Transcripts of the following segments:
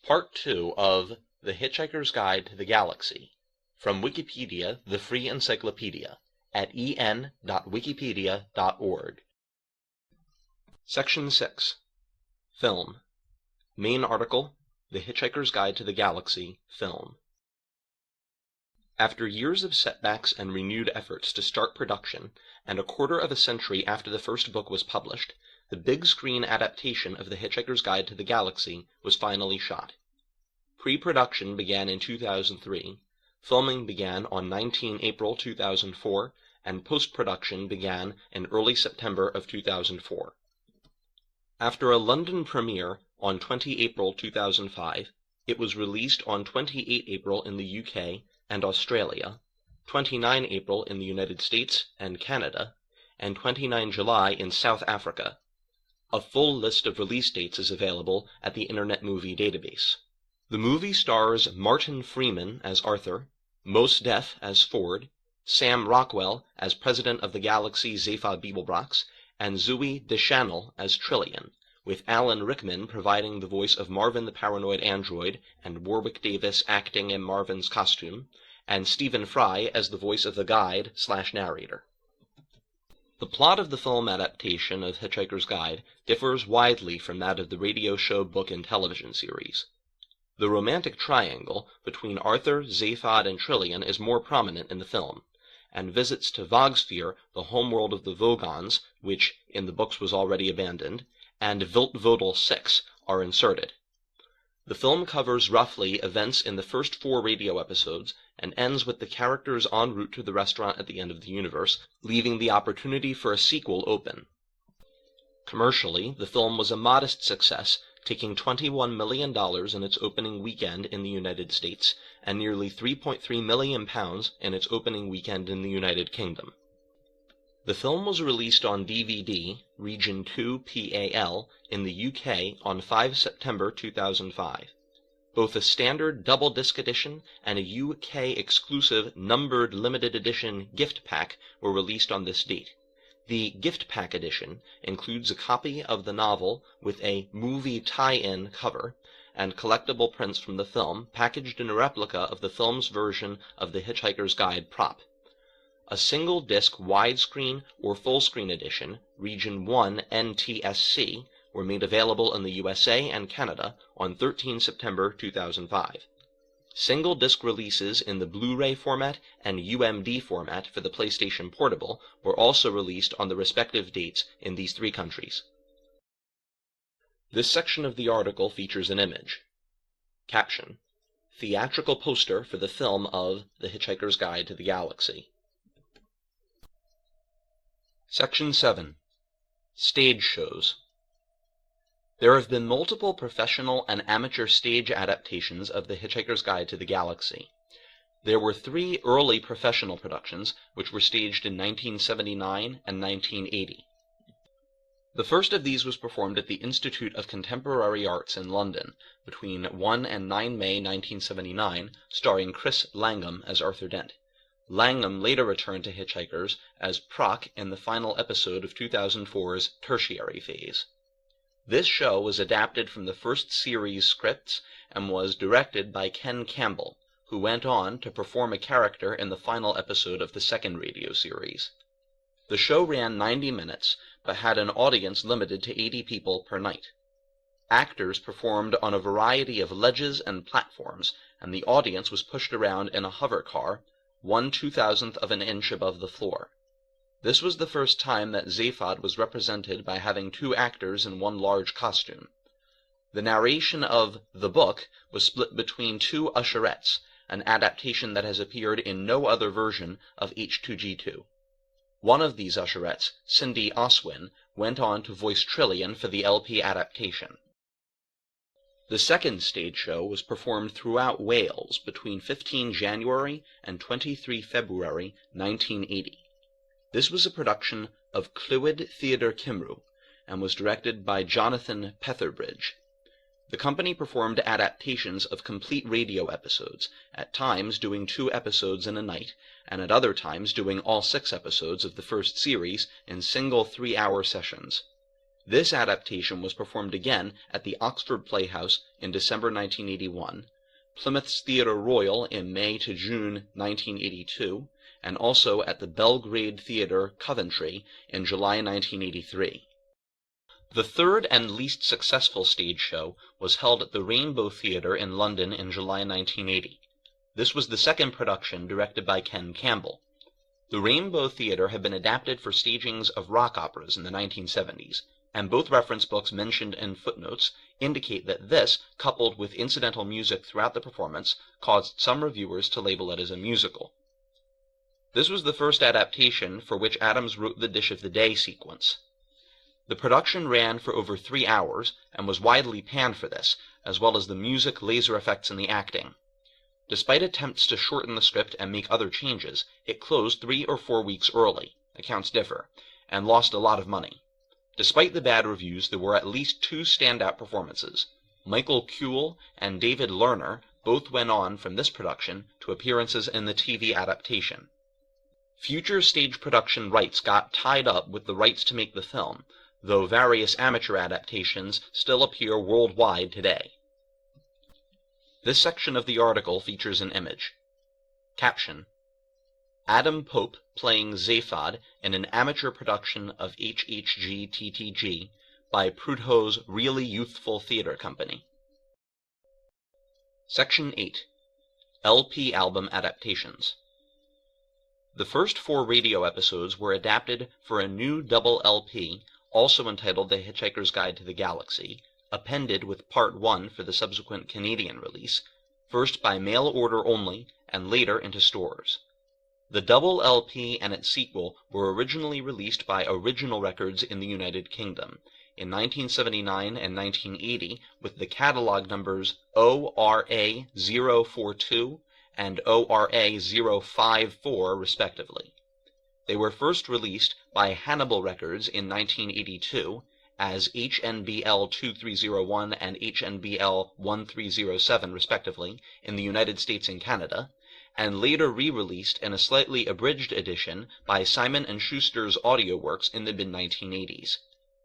Part 2 of The Hitchhiker's Guide to the Galaxy, from Wikipedia, the free encyclopedia, at en.wikipedia.org. Section 6. Film. Main article, The Hitchhiker's Guide to the Galaxy, film. After years of setbacks and renewed efforts to start production, and a quarter of a century after the first book was published, the big-screen adaptation of The Hitchhiker's Guide to the Galaxy was finally shot. Pre-production began in 2003, filming began on 19 April 2004, and post-production began in early September of 2004. After a London premiere on 20 April 2005, it was released on 28 April in the UK and Australia, 29 April in the United States and Canada, and 29 July in South Africa. A full list of release dates is available at the Internet Movie Database. The movie stars Martin Freeman as Arthur, Mos Def as Ford, Sam Rockwell as President of the Galaxy Zepha Beeblebrox, and Zooey Deschanel as Trillian, with Alan Rickman providing the voice of Marvin the Paranoid Android and Warwick Davis acting in Marvin's costume, and Stephen Fry as the voice of the guide/narrator. The plot of the film adaptation of Hitchhiker's Guide differs widely from that of the radio show, book, and television series. The romantic triangle between Arthur, Zaphod, and Trillian is more prominent in the film, and visits to Vogsphere, the homeworld of the Vogons, which in the books was already abandoned, and Viltvodel 6 are inserted. The film covers roughly events in the first 4 radio episodes and ends with the characters en route to the restaurant at the end of the universe, leaving the opportunity for a sequel open. Commercially, the film was a modest success, taking $21 million in its opening weekend in the United States and nearly £3.3 million in its opening weekend in the United Kingdom. The film was released on DVD, Region 2 PAL, in the UK on 5 September 2005. Both a standard double disc edition and a UK exclusive numbered limited edition gift pack were released on this date. The gift pack edition includes a copy of the novel with a movie tie-in cover and collectible prints from the film packaged in a replica of the film's version of the Hitchhiker's Guide prop. A single-disc widescreen or full-screen edition, Region 1 NTSC, were made available in the USA and Canada on 13 September 2005. Single-disc releases in the Blu-ray format and UMD format for the PlayStation Portable were also released on the respective dates in these 3 countries. This section of the article features an image. Caption: Theatrical poster for the film of The Hitchhiker's Guide to the Galaxy. Section 7. Stage shows. There have been multiple professional and amateur stage adaptations of The Hitchhiker's Guide to the Galaxy. There were 3 early professional productions, which were staged in 1979 and 1980. The first of these was performed at the Institute of Contemporary Arts in London between 1 and 9 May 1979, starring Chris Langham as Arthur Dent. Langham later returned to Hitchhikers as Proc in the final episode of 2004's Tertiary Phase. This show was adapted from the first series scripts and was directed by Ken Campbell, who went on to perform a character in the final episode of the second radio series. The show ran 90 minutes, but had an audience limited to 80 people per night. Actors performed on a variety of ledges and platforms, and the audience was pushed around in a hover car, 1/2000th of an inch above the floor. This was the first time that Zaphod was represented by having 2 actors in one large costume. The narration of the book was split between 2 usherettes, an adaptation that has appeared in no other version of H2G2. One of these usherettes, Cindy Oswin, went on to voice Trillian for the LP adaptation. The second stage show was performed throughout Wales between 15 January and 23 February 1980. This was a production of Clwyd Theatr Cymru and was directed by Jonathan Petherbridge. The company performed adaptations of complete radio episodes, at times doing 2 episodes in a night, and at other times doing all 6 episodes of the first series in single 3-hour sessions. This adaptation was performed again at the Oxford Playhouse in December 1981, Plymouth's Theatre Royal in May to June 1982, and also at the Belgrade Theatre, Coventry, in July 1983. The third and least successful stage show was held at the Rainbow Theatre in London in July 1980. This was the second production, directed by Ken Campbell. The Rainbow Theatre had been adapted for stagings of rock operas in the 1970s, and both reference books mentioned in footnotes indicate that this, coupled with incidental music throughout the performance, caused some reviewers to label it as a musical. This was the first adaptation for which Adams wrote the Dish of the Day sequence. The production ran for over 3 hours and was widely panned for this, as well as the music, laser effects, and the acting. Despite attempts to shorten the script and make other changes, it closed 3 or 4 weeks early, accounts differ, and lost a lot of money. Despite the bad reviews, there were at least 2 standout performances. Michael Kuehl and David Lerner both went on from this production to appearances in the TV adaptation. Future stage production rights got tied up with the rights to make the film, though various amateur adaptations still appear worldwide today. This section of the article features an image. Caption: Adam Pope playing Zaphod in an amateur production of HHG-TTG by Prudhow's Really Youthful Theatre Company. Section 8. LP Album Adaptations. The first 4 radio episodes were adapted for a new double LP, also entitled The Hitchhiker's Guide to the Galaxy, appended with Part 1 for the subsequent Canadian release, first by mail order only and later into stores. The double LP and its sequel were originally released by Original Records in the United Kingdom in 1979 and 1980 with the catalog numbers ORA042 and ORA054 respectively. They were first released by Hannibal Records in 1982 as HNBL 2301 and HNBL 1307 respectively in the United States and Canada, and later re-released in a slightly abridged edition by Simon & Schuster's AudioWorks in the mid-1980s.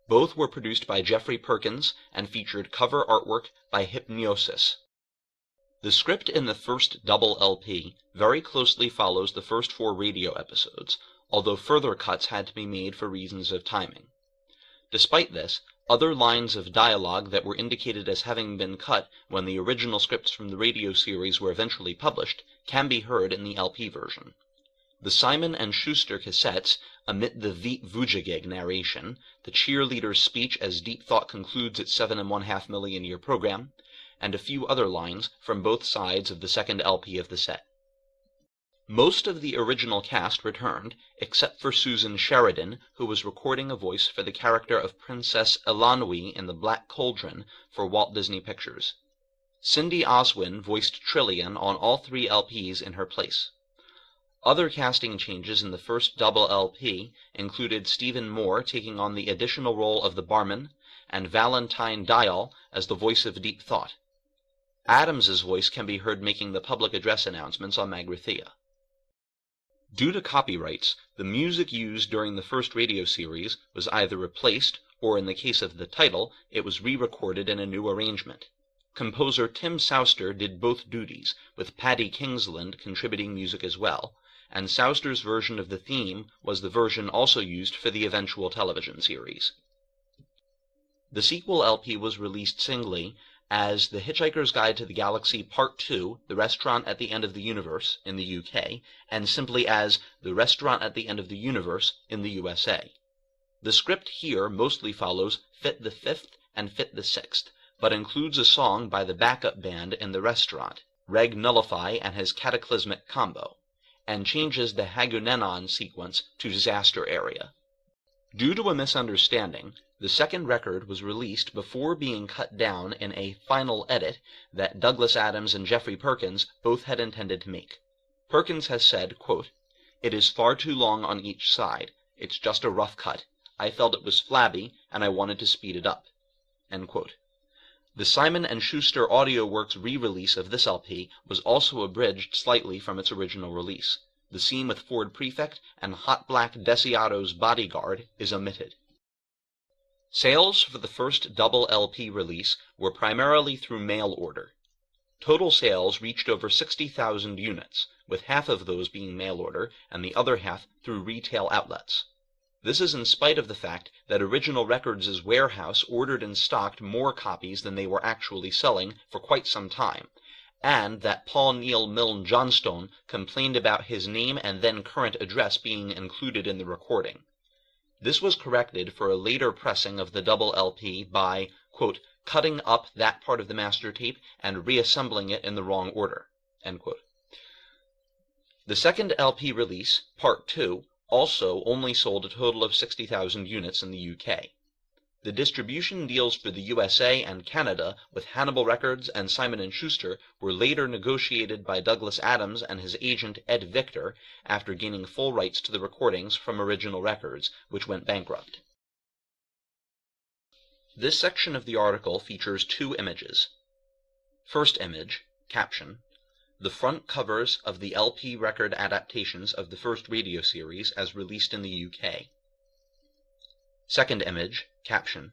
Both were produced by Jeffrey Perkins and featured cover artwork by Hypnosis. The script in the first double LP very closely follows the first 4 radio episodes, although further cuts had to be made for reasons of timing. Despite this, other lines of dialogue that were indicated as having been cut when the original scripts from the radio series were eventually published can be heard in the LP version. The Simon & Schuster cassettes omit the Veet Vujagig narration, the cheerleader's speech as Deep Thought concludes its 7.5 million year program, and a few other lines from both sides of the second LP of the set. Most of the original cast returned, except for Susan Sheridan, who was recording a voice for the character of Princess Elanui in The Black Cauldron for Walt Disney Pictures. Cindy Oswin voiced Trillian on all 3 LPs in her place. Other casting changes in the first double LP included Stephen Moore taking on the additional role of the barman, and Valentine Dial as the voice of Deep Thought. Adams's voice can be heard making the public address announcements on Magrathea. Due to copyrights, the music used during the first radio series was either replaced, or in the case of the title, it was re-recorded in a new arrangement. Composer Tim Souster did both duties, with Paddy Kingsland contributing music as well, and Souster's version of the theme was the version also used for the eventual television series. The sequel LP was released singly as The Hitchhiker's Guide to the Galaxy Part 2, The Restaurant at the End of the Universe in the UK, and simply as The Restaurant at the End of the Universe in the USA. The script here mostly follows Fit the Fifth and Fit the Sixth, but includes a song by the backup band in the restaurant, Reg Nullify and his Cataclysmic Combo, and changes the Hagunenon sequence to Disaster Area. Due to a misunderstanding, the second record was released before being cut down in a final edit that Douglas Adams and Jeffrey Perkins both had intended to make. Perkins has said, quote, "It is far too long on each side. It's just a rough cut. I felt it was flabby, and I wanted to speed it up." End quote. The Simon & Schuster AudioWorks re-release of this LP was also abridged slightly from its original release. The scene with Ford Prefect and Hot Black Desiato's bodyguard is omitted. Sales for the first double LP release were primarily through mail order. Total sales reached over 60,000 units, with half of those being mail order and the other half through retail outlets. This is in spite of the fact that Original Records' warehouse ordered and stocked more copies than they were actually selling for quite some time, and that Paul Neil Milne Johnstone complained about his name and then current address being included in the recording. This was corrected for a later pressing of the double LP by, quote, cutting up that part of the master tape and reassembling it in the wrong order, end quote. The second LP release, Part 2, also only sold a total of 60,000 units in the UK. The distribution deals for the USA and Canada with Hannibal Records and Simon & Schuster were later negotiated by Douglas Adams and his agent Ed Victor after gaining full rights to the recordings from Original Records, which went bankrupt. This section of the article features two images. First image, caption, the front covers of the LP record adaptations of the first radio series as released in the UK. Second image, caption,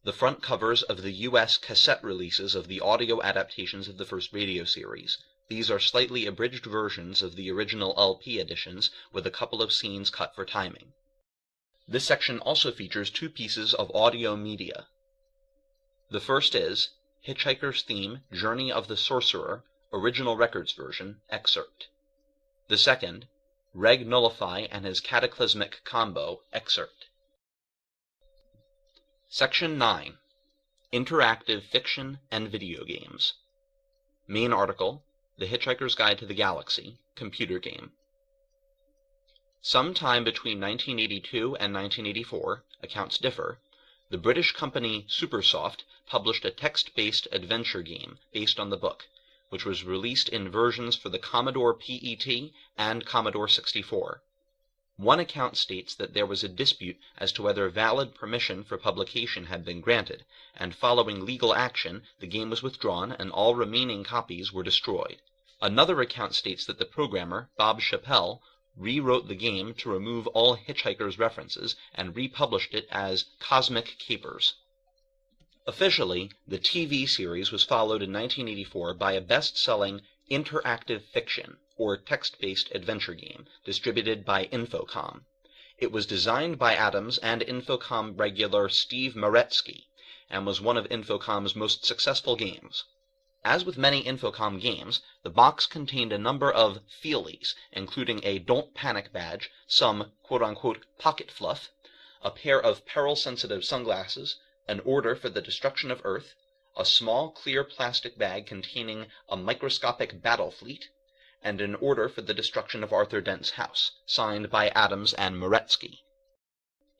the front covers of the US cassette releases of the audio adaptations of the first radio series. These are slightly abridged versions of the original LP editions with a couple of scenes cut for timing. This section also features two pieces of audio media. The first is Hitchhiker's theme, Journey of the Sorcerer, Original Records version, excerpt. The second, Reg Nullify and his Cataclysmic Combo, excerpt. Section 9. Interactive Fiction and Video Games. Main article, The Hitchhiker's Guide to the Galaxy, computer game. Sometime between 1982 and 1984, accounts differ, the British company Supersoft published a text-based adventure game based on the book, which was released in versions for the Commodore PET and Commodore 64. One account states that there was a dispute as to whether valid permission for publication had been granted, and following legal action, the game was withdrawn and all remaining copies were destroyed. Another account states that the programmer, Bob Chappell, rewrote the game to remove all Hitchhiker's references and republished it as Cosmic Capers. Officially, the TV series was followed in 1984 by a best-selling interactive fiction, or text-based adventure game, distributed by Infocom. It was designed by Adams and Infocom regular Steve Maretsky, and was one of Infocom's most successful games. As with many Infocom games, the box contained a number of feelies, including a Don't Panic badge, some quote-unquote pocket fluff, a pair of peril-sensitive sunglasses, an order for the destruction of Earth, a small clear plastic bag containing a microscopic battle fleet, and an order for the destruction of Arthur Dent's house, signed by Adams and Maretsky.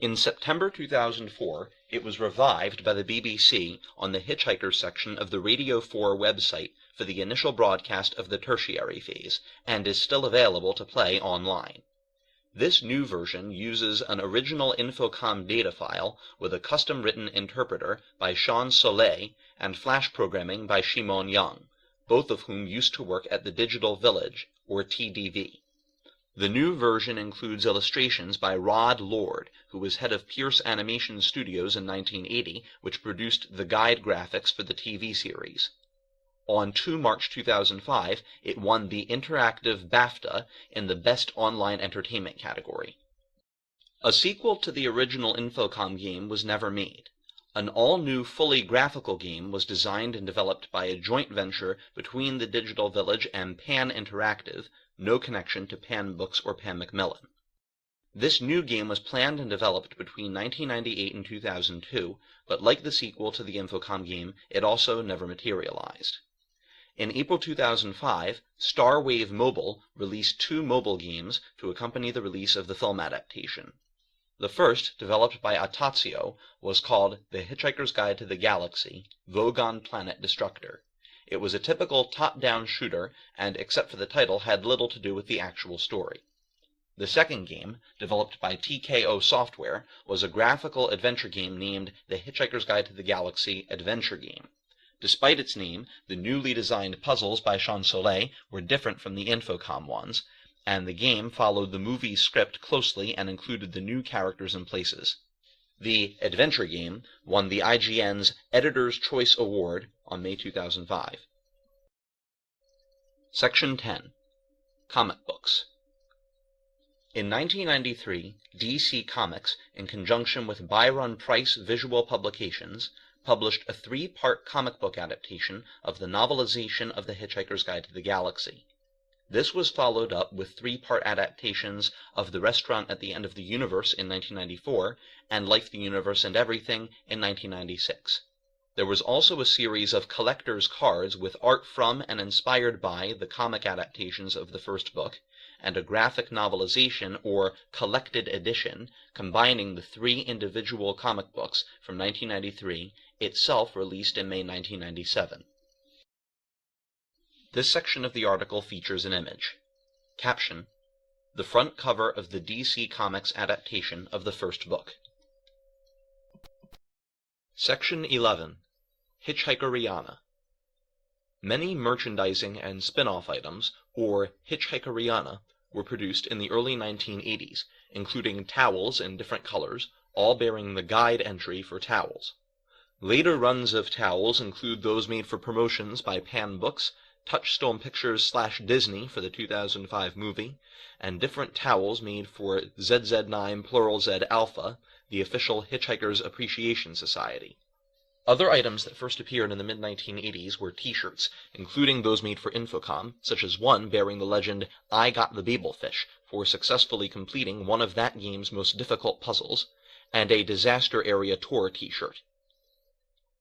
In September 2004, it was revived by the BBC on the Hitchhiker section of the Radio 4 website for the initial broadcast of the tertiary phase, and is still available to play online. This new version uses an original Infocom data file with a custom-written interpreter by Sean Soleil and flash programming by Shimon Young, both of whom used to work at the Digital Village, or TDV. The new version includes illustrations by Rod Lord, who was head of Pierce Animation Studios in 1980, which produced the guide graphics for the TV series. On 2 March 2005, it won the Interactive BAFTA in the Best Online Entertainment category. A sequel to the original Infocom game was never made. An all-new, fully graphical game was designed and developed by a joint venture between the Digital Village and Pan Interactive, no connection to Pan Books or Pan Macmillan. This new game was planned and developed between 1998 and 2002, but like the sequel to the Infocom game, it also never materialized. In April 2005, Starwave Mobile released 2 mobile games to accompany the release of the film adaptation. The first, developed by Atazio, was called The Hitchhiker's Guide to the Galaxy, Vogon Planet Destructor. It was a typical top-down shooter, and except for the title, had little to do with the actual story. The second game, developed by TKO Software, was a graphical adventure game named The Hitchhiker's Guide to the Galaxy Adventure Game. Despite its name, the newly designed puzzles by Sean Soleil were different from the Infocom ones, and the game followed the movie's script closely and included the new characters and places. The adventure game won the IGN's Editor's Choice Award on May 2005. Section 10. Comic Books. In 1993, DC Comics, in conjunction with Byron Preiss Visual Publications, published a 3-part comic book adaptation of the novelization of The Hitchhiker's Guide to the Galaxy. This was followed up with 3-part adaptations of The Restaurant at the End of the Universe in 1994 and Life, the Universe, and Everything in 1996. There was also a series of collector's cards with art from and inspired by the comic adaptations of the first book, and a graphic novelization or collected edition combining the 3 individual comic books from 1993, itself released in May 1997. This section of the article features an image. Caption: the front cover of the DC Comics adaptation of the first book. Section 11. Hitchhikeriana. Many merchandising and spin-off items, or Hitchhikeriana, were produced in the early 1980s, including towels in different colors, all bearing the guide entry for towels. Later runs of towels include those made for promotions by Pan Books, Touchstone Pictures / Disney for the 2005 movie, and different towels made for ZZ9 Plural Z Alpha, the official Hitchhiker's Appreciation Society. Other items that first appeared in the mid-1980s were T-shirts, including those made for Infocom, such as one bearing the legend, "I got the Babelfish," for successfully completing one of that game's most difficult puzzles, and a Disaster Area Tour T-shirt.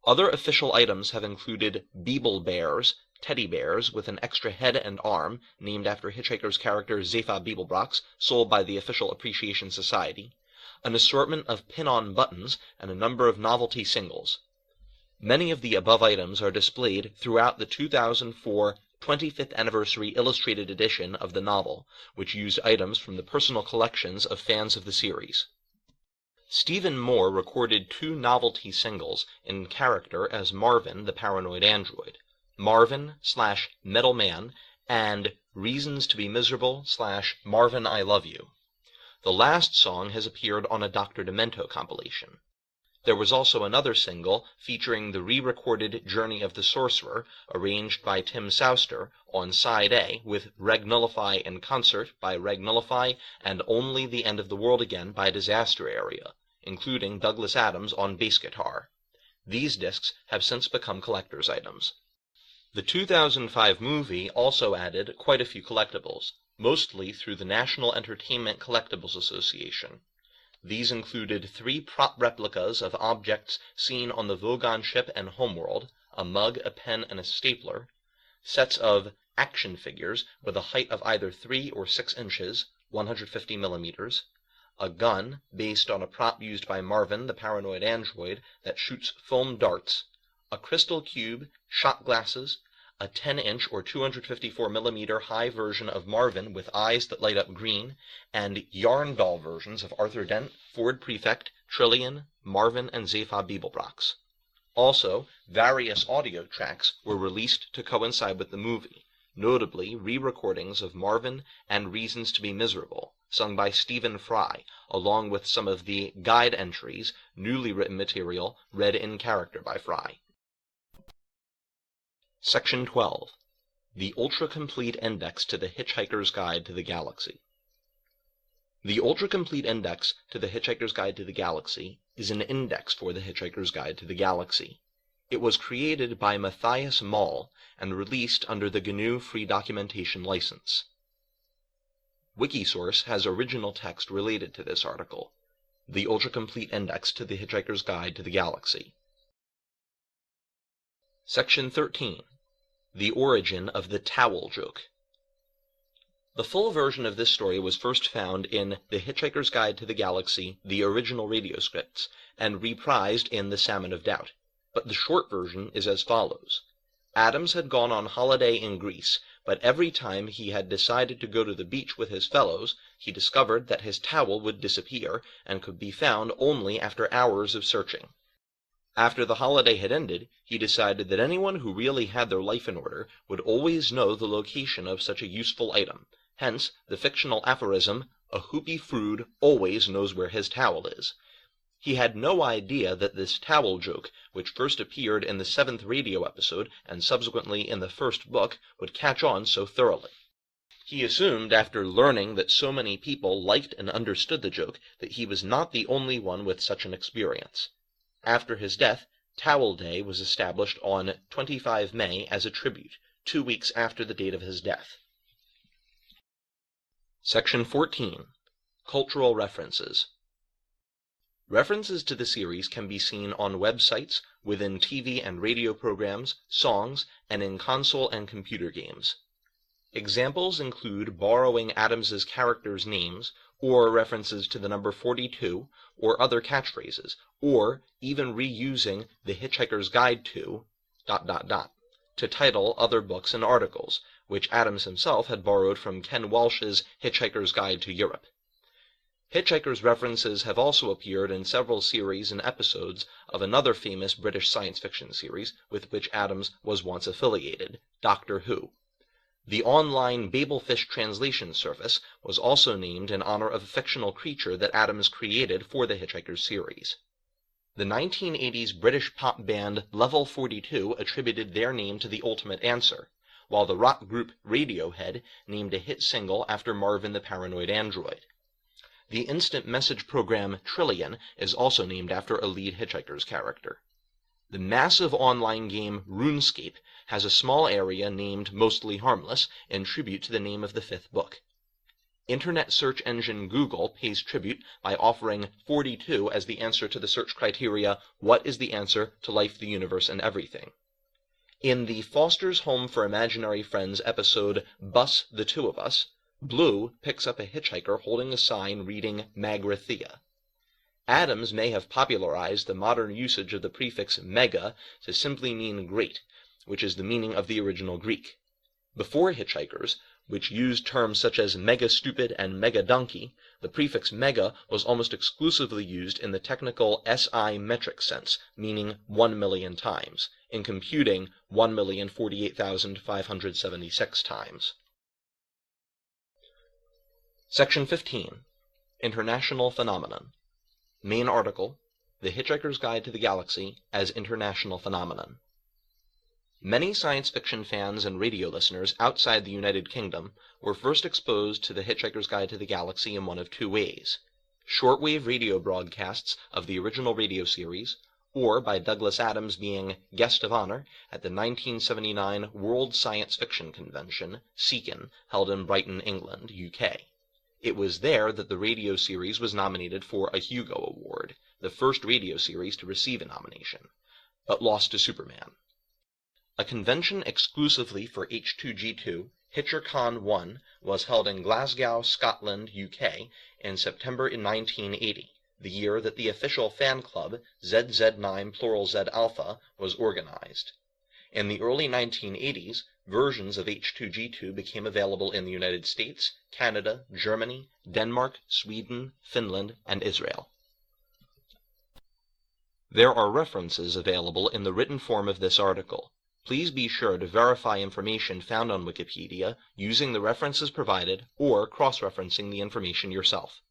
Other official items have included Beeble Bears, teddy bears with an extra head and arm, named after Hitchhiker's character Zepha Beeblebrox, sold by the Official Appreciation Society, an assortment of pin-on buttons, and a number of novelty singles. Many of the above items are displayed throughout the 2004 25th Anniversary Illustrated Edition of the novel, which used items from the personal collections of fans of the series. Stephen Moore recorded 2 novelty singles in character as Marvin, the paranoid android, Marvin/Metal Man, and Reasons to be Miserable / Marvin I Love You. The last song has appeared on a Dr. Demento compilation. There was also another single featuring the re-recorded Journey of the Sorcerer, arranged by Tim Souster, on Side A, with Reg Nullify in Concert by Reg Nullify and Only the End of the World Again by Disaster Area, including Douglas Adams on bass guitar. These discs have since become collector's items. The 2005 movie also added quite a few collectibles, mostly through the National Entertainment Collectibles Association. These included 3 prop replicas of objects seen on the Vogon ship and Homeworld, a mug, a pen, and a stapler, sets of action figures with a height of either 3 or 6 inches, 150 millimeters, a gun based on a prop used by Marvin, the paranoid android, that shoots foam darts, a crystal cube, shot glasses, a 10-inch or 254 millimeter high version of Marvin with eyes that light up green, and yarn doll versions of Arthur Dent, Ford Prefect, Trillian, Marvin, and Zepha Beeblebrox. Also, various audio tracks were released to coincide with the movie, notably re-recordings of Marvin and Reasons to be Miserable, sung by Stephen Fry, along with some of the guide entries, newly written material, read in character by Fry. Section 12. The Ultra-Complete Index to the Hitchhiker's Guide to the Galaxy. The Ultra-Complete Index to the Hitchhiker's Guide to the Galaxy is an index for the Hitchhiker's Guide to the Galaxy. It was created by Matthias Mall and released under the GNU Free Documentation License. Wikisource has original text related to this article, The Ultra-Complete Index to the Hitchhiker's Guide to the Galaxy. Section 13. The Origin of the Towel Joke. The full version of this story was first found in The Hitchhiker's Guide to the Galaxy, the original radio scripts, and reprised in The Salmon of Doubt, but the short version is as follows. Adams had gone on holiday in Greece, but every time he had decided to go to the beach with his fellows, he discovered that his towel would disappear and could be found only after hours of searching. After the holiday had ended, he decided that anyone who really had their life in order would always know the location of such a useful item, hence the fictional aphorism, "A hoopy frood always knows where his towel is." He had no idea that this towel joke, which first appeared in the 7th radio episode and subsequently in the first book, would catch on so thoroughly. He assumed, after learning that so many people liked and understood the joke, that he was not the only one with such an experience. After his death, Towel Day was established on 25 May as a tribute, 2 weeks after the date of his death. Section 14. Cultural References. References to the series can be seen on websites, within TV and radio programs, songs, and in console and computer games. Examples include borrowing Adams's characters' names, or references to the number 42, or other catchphrases, or even reusing The Hitchhiker's Guide to ... to title other books and articles, which Adams himself had borrowed from Ken Walsh's Hitchhiker's Guide to Europe. Hitchhiker's references have also appeared in several series and episodes of another famous British science fiction series with which Adams was once affiliated, Doctor Who. The online Babelfish translation service was also named in honor of a fictional creature that Adams created for the Hitchhiker's series. The 1980s British pop band Level 42 attributed their name to The Ultimate Answer, while the rock group Radiohead named a hit single after Marvin the Paranoid Android. The instant message program Trillion is also named after a lead Hitchhiker's character. The massive online game RuneScape has a small area named Mostly Harmless in tribute to the name of the 5th book. Internet search engine Google pays tribute by offering 42 as the answer to the search criteria, "What is the answer to life, the universe, and everything?" In the Foster's Home for Imaginary Friends episode Bus the Two of Us, Blue picks up a hitchhiker holding a sign reading Magrathea. Adams may have popularized the modern usage of the prefix mega to simply mean great, which is the meaning of the original Greek. Before Hitchhikers, which used terms such as mega stupid and mega donkey, the prefix mega was almost exclusively used in the technical SI metric sense, meaning 1 million times, in computing 1,048,576 times. Section 15. International Phenomenon. Main article, The Hitchhiker's Guide to the Galaxy as International Phenomenon. Many science fiction fans and radio listeners outside the United Kingdom were first exposed to The Hitchhiker's Guide to the Galaxy in one of two ways: shortwave radio broadcasts of the original radio series, or by Douglas Adams being guest of honor at the 1979 World Science Fiction Convention, SEACON, held in Brighton, England, UK. It was there that the radio series was nominated for a Hugo Award, the first radio series to receive a nomination, but lost to Superman. A convention exclusively for H2G2, HitcherCon 1, was held in Glasgow, Scotland, UK, in September 1980, the year that the official fan club ZZ9 plural Z Alpha was organized. In the early 1980s, versions of H2G2 became available in the United States, Canada, Germany, Denmark, Sweden, Finland, and Israel. There are references available in the written form of this article. Please be sure to verify information found on Wikipedia using the references provided or cross-referencing the information yourself.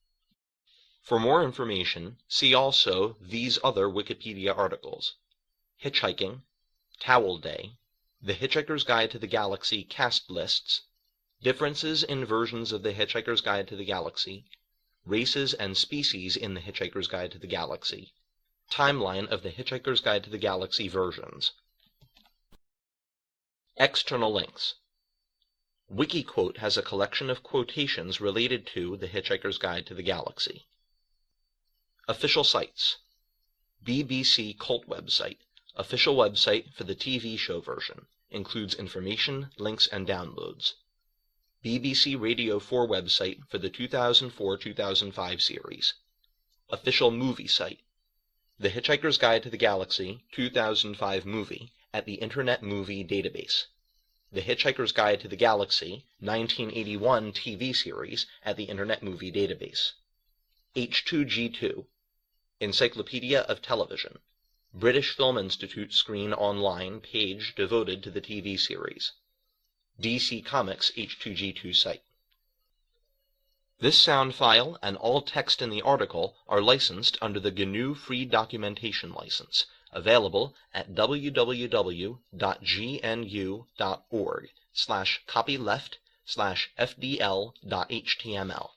For more information, see also these other Wikipedia articles: Hitchhiking, Towel Day, The Hitchhiker's Guide to the Galaxy cast lists, differences in versions of The Hitchhiker's Guide to the Galaxy, races and species in The Hitchhiker's Guide to the Galaxy, timeline of The Hitchhiker's Guide to the Galaxy versions. External links. Wikiquote has a collection of quotations related to The Hitchhiker's Guide to the Galaxy. Official sites. BBC Cult website, official website for the TV show version, includes information, links, and downloads. BBC Radio 4 website for the 2004-2005 series. Official movie site. The Hitchhiker's Guide to the Galaxy 2005 movie at the Internet Movie Database. The Hitchhiker's Guide to the Galaxy 1981 TV series at the Internet Movie Database. H2G2. Encyclopedia of Television. British Film Institute Screen Online page devoted to the TV series. DC Comics H2G2 site. This sound file and all text in the article are licensed under the GNU Free Documentation License, available at www.gnu.org/copyleft/fdl.html.